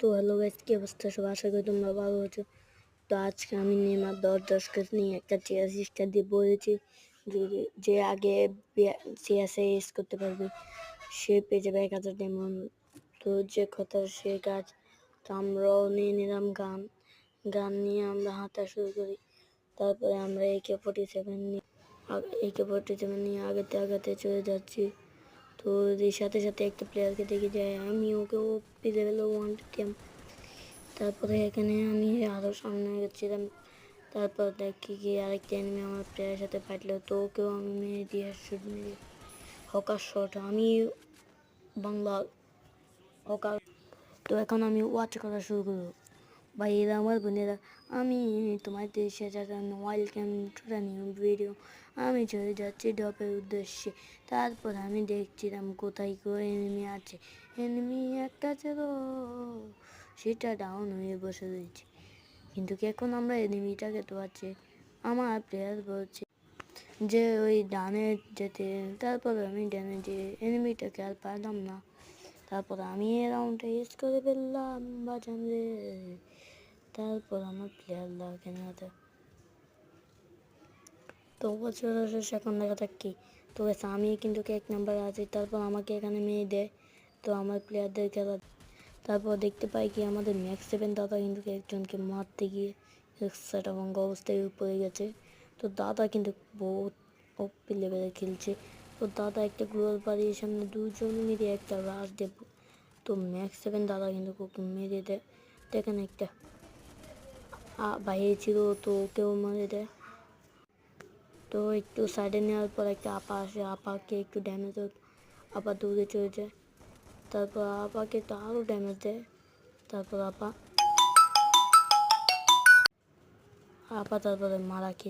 তো hello guys, কি অবস্থা সব? আশা করি তোমরা ভালো আছো। তো আজকে আমি নেইমার 10 কেজি নিয়ে একটা চেয়ার দিয়ে বলেছি যে আগে সিএসএ ইউজ করতে পারবে সে পেয়ে যাবে 1000 ডায়মন্ড। তো যে কথা সে কাজ। তো আমরাও নিয়ে নিলাম গান নিয়ে আমরা হাঁটা শুরু করি। তারপরে আমরা AK-47 নিয়ে আগাতে চলে যাচ্ছি। তো এর সাথে সাথে একটা প্লেয়ারকে দেখে যায়, আমি ওকে ওপি লেভেল 1 দিতাম। তারপরে এখানে আমি আরও সামনে গেছিলাম। তারপর দেখি কি আরেকটা এনিমি আমার প্লেয়ারের সাথে ফাটলো, তো ওকেও আমি মেরে দিয়ে শুট মেরে হকার শট আমি বাংলা হকার। তো এখন আমি ওয়াচ করা শুরু করবো। ভাইয়েরা আমার বোনেরা, আমি তোমার দেশে welcome to the new video. আমি চলে যাচ্ছি ডপের উদ্দেশ্যে। তারপর আমি দেখছিলাম কোথায় এনিমি আছে। এনিমি একটা ছিল, সেটা ডাউন হয়ে বসে রয়েছে। কিন্তু এখন আমরা এনিমিটাকে তো আছে, আমার প্লেয়ার বলছে যে ওই ডানে যেতে। তারপর আমি ডানে যে এনিমিটাকে আর পারলাম না। তারপর আমি এই রাউন্ডটা ইউজ করে ফেললাম বাজান রে। তারপর আমার প্লেয়ার লাগে না। তো বছর এখন দেখা থাক কি। তো আমি কিন্তু 1 নাম্বার আছি। তারপর আমাকে এখানে মেয়ে দেয়। তো আমার প্লেয়ারদের খেলা। তারপর দেখতে পাই কি আমাদের ম্যাক্স 7 দাদা কিন্তু একজনকে মারতে গিয়ে সেটা ভঙ্গ অবস্থায় পড়ে গেছে। তো দাদা কিন্তু বহুত ওপি লেভেলে খেলছে। তো দাদা একটা গ্লোয়াল বাড়ির সামনে দুজন মিলে একটা রাশ দেব। তো ম্যাক্স 7 দাদা কিন্তু ওকে মেরে দেয়। দেখেন একটা বাইরে ছিল, তো ওকেও মেরে দেয়। তো একটু সাইডে নেওয়ার পর একটা আপা আসে, আপাকে একটু ড্যামেজ হোক, আপা দৌড়ে চলে যায়। তারপর আপাকে তো আরও ড্যামেজ দেয়। তারপর আপা তারপরে মারা খেয়ে